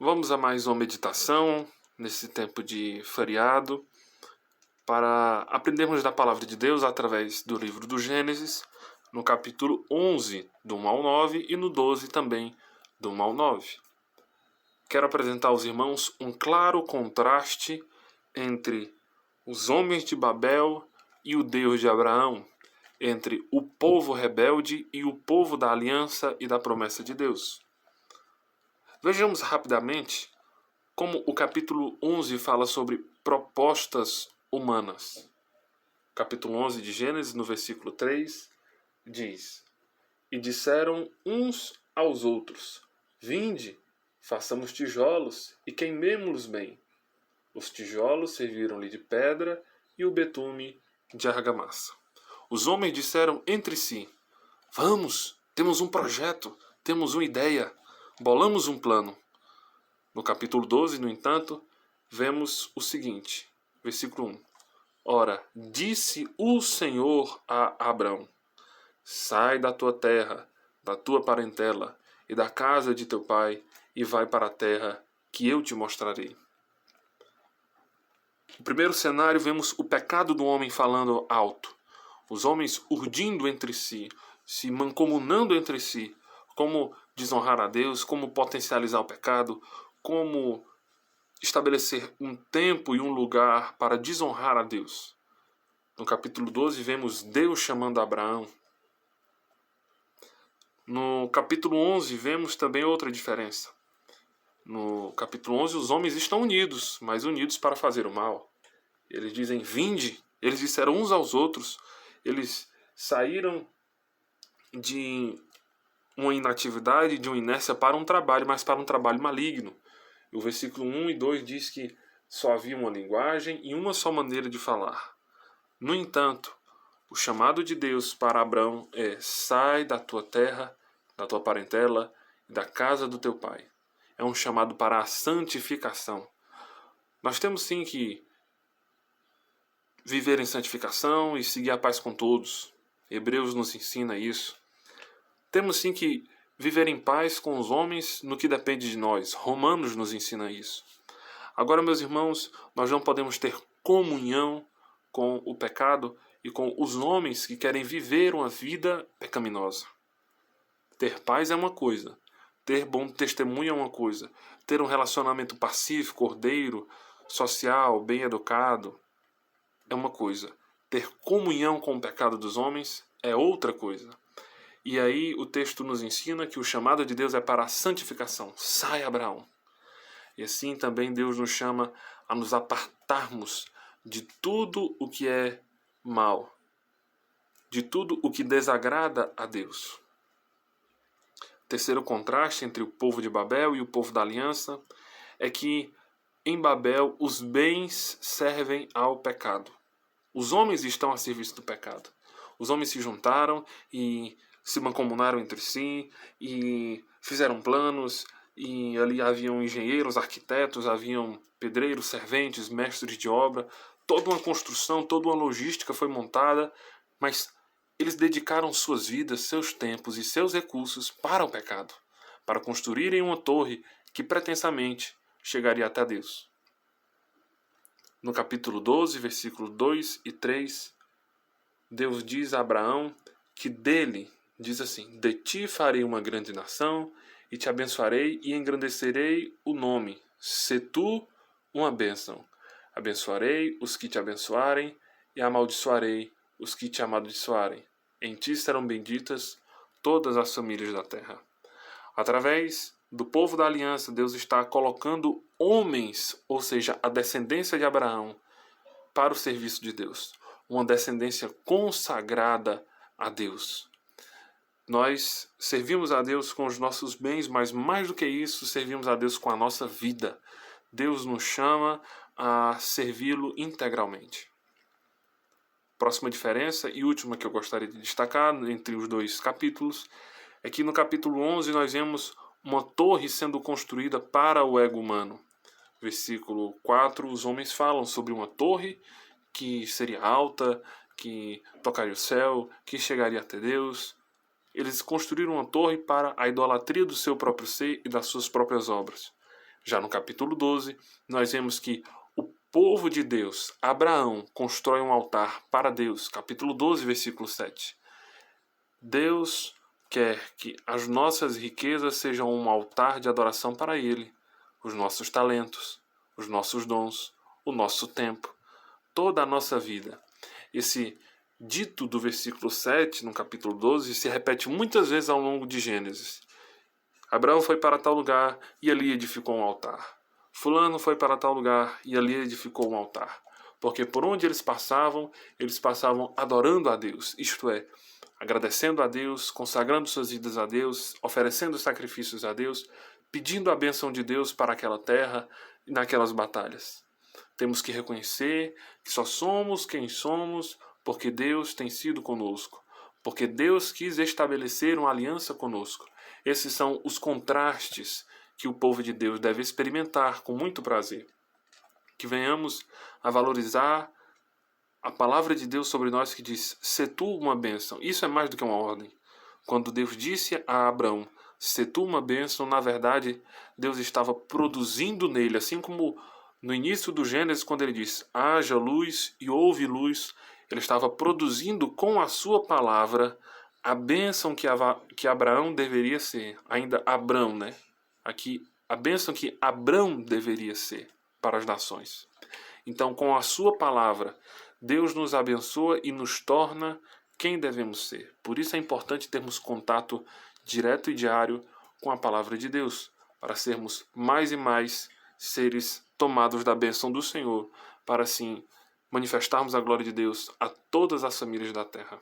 Vamos a mais uma meditação nesse tempo de feriado para aprendermos da palavra de Deus através do livro do Gênesis, no capítulo 11, do 1 ao 9 e no 12 também, do 1 ao 9. Quero apresentar aos irmãos um claro contraste entre os homens de Babel e o Deus de Abraão, entre o povo rebelde e o povo da aliança e da promessa de Deus. Vejamos rapidamente como o capítulo 11 fala sobre propostas humanas. Capítulo 11 de Gênesis, no versículo 3, diz: E disseram uns aos outros: Vinde, façamos tijolos e queimemo-los bem. Os tijolos serviram-lhe de pedra e o betume de argamassa. Os homens disseram entre si: Vamos, temos um projeto, temos uma ideia, bolamos um plano. No capítulo 12, no entanto, vemos o seguinte, versículo 1. Ora, disse o Senhor a Abrão: Sai da tua terra, da tua parentela e da casa de teu pai, e vai para a terra que eu te mostrarei. No primeiro cenário, vemos o pecado do homem falando alto. Os homens urdindo entre si, se mancomunando entre si, como desonrar a Deus, como potencializar o pecado, como estabelecer um tempo e um lugar para desonrar a Deus. No capítulo 12, vemos Deus chamando Abraão. No capítulo 11, vemos também outra diferença. No capítulo 11, os homens estão unidos, mas unidos para fazer o mal. Eles dizem, vinde. Eles disseram uns aos outros. Eles saíram de uma inatividade, de uma inércia para um trabalho, mas para um trabalho maligno. O versículo 1 e 2 diz que só havia uma linguagem e uma só maneira de falar. No entanto, o chamado de Deus para Abrão é: sai da tua terra, da tua parentela e da casa do teu pai. É um chamado para a santificação. Nós temos sim que viver em santificação e seguir a paz com todos. Hebreus nos ensina isso. Temos sim que viver em paz com os homens no que depende de nós. Romanos nos ensina isso. Agora, meus irmãos, nós não podemos ter comunhão com o pecado e com os homens que querem viver uma vida pecaminosa. Ter paz é uma coisa. Ter bom testemunho é uma coisa. Ter um relacionamento pacífico, ordeiro, social, bem educado é uma coisa. Ter comunhão com o pecado dos homens é outra coisa. E aí o texto nos ensina que o chamado de Deus é para a santificação. Sai, Abraão. E assim também Deus nos chama a nos apartarmos de tudo o que é mal, de tudo o que desagrada a Deus. Terceiro contraste entre o povo de Babel e o povo da aliança é que em Babel os bens servem ao pecado. Os homens estão a serviço do pecado. Os homens se juntaram e se mancomunaram entre si e fizeram planos, e ali haviam engenheiros, arquitetos, haviam pedreiros, serventes, mestres de obra. Toda uma construção, toda uma logística foi montada, mas eles dedicaram suas vidas, seus tempos e seus recursos para o pecado, para construírem uma torre que pretensamente chegaria até Deus. No capítulo 12, versículos 2 e 3, Deus diz a Abraão que dele, diz assim, de ti farei uma grande nação, e te abençoarei e engrandecerei o nome. Se tu uma bênção. Abençoarei os que te abençoarem, e amaldiçoarei os que te amaldiçoarem. Em ti serão benditas todas as famílias da terra. Através do povo da aliança, Deus está colocando homens, ou seja, a descendência de Abraão, para o serviço de Deus. Uma descendência consagrada a Deus. Nós servimos a Deus com os nossos bens, mas mais do que isso, servimos a Deus com a nossa vida. Deus nos chama a servi-lo integralmente. Próxima diferença e última que eu gostaria de destacar entre os dois capítulos é que no capítulo 11 nós vemos uma torre sendo construída para o ego humano. Versículo 4, os homens falam sobre uma torre que seria alta, que tocaria o céu, que chegaria até Deus. Eles construíram uma torre para a idolatria do seu próprio ser e das suas próprias obras. Já no capítulo 12, nós vemos que o povo de Deus, Abraão, constrói um altar para Deus. Capítulo 12, versículo 7. Deus quer que as nossas riquezas sejam um altar de adoração para Ele. Os nossos talentos, os nossos dons, o nosso tempo, toda a nossa vida. Esse dito do versículo 7, no capítulo 12, se repete muitas vezes ao longo de Gênesis. Abraão foi para tal lugar e ali edificou um altar. Fulano foi para tal lugar e ali edificou um altar. Porque por onde eles passavam adorando a Deus, isto é, agradecendo a Deus, consagrando suas vidas a Deus, oferecendo sacrifícios a Deus, pedindo a bênção de Deus para aquela terra e naquelas batalhas. Temos que reconhecer que só somos quem somos porque Deus tem sido conosco, porque Deus quis estabelecer uma aliança conosco. Esses são os contrastes que o povo de Deus deve experimentar com muito prazer. Que venhamos a valorizar a palavra de Deus sobre nós que diz, "Se tu uma bênção". Isso é mais do que uma ordem. Quando Deus disse a Abraão, "Se tu uma bênção", na verdade, Deus estava produzindo nele, assim como no início do Gênesis, quando ele diz, "Haja luz e houve luz", ele estava produzindo com a sua palavra a bênção que Abraão deveria ser. Ainda Abrão, né? Aqui, a bênção que Abrão deveria ser para as nações. Então, com a sua palavra, Deus nos abençoa e nos torna quem devemos ser. Por isso é importante termos contato direto e diário com a palavra de Deus, para sermos mais e mais seres tomados da bênção do Senhor, para assim manifestarmos a glória de Deus a todas as famílias da terra.